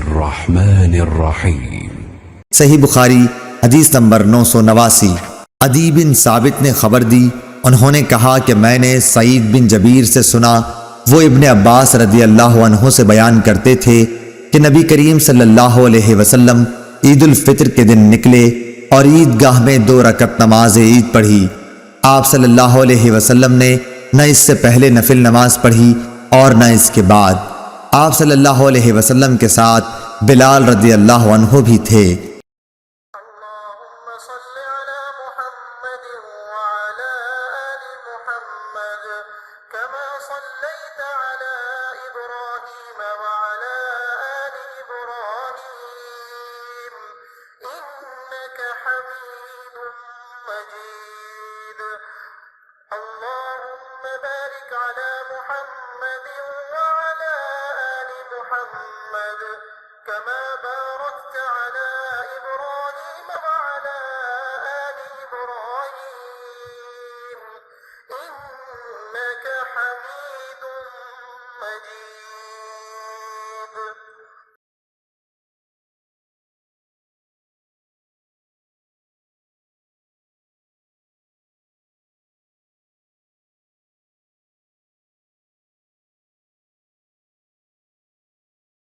बिस्मिल्लाहिर्रहमानिर्रहीम। सही बुखारी हदीस नंबर 989। अदी बिन साबित ने खबर दी, उन्होंने कहा कि मैंने सईद बिन जबीर से सुना, वो इब्ने अब्बास रदी अल्लाह अन्हु से बयान करते थे कि नबी करीम सल्लल्लाहु अलैहि वसल्लम ईद उल फित्र के दिन निकले और ईदगाह में 2 रकत नमाज ईद पढ़ी। आप सल्लल्लाहु अलैहि वसल्लम ने न इससे पहले नफिल नमाज पढ़ी और न इसके बाद। आप सल्लल्लाहु अलैहि वसल्लम के साथ बिलाल रदी अल्लाह अन्हु भी थे। إنك حميد مجيد।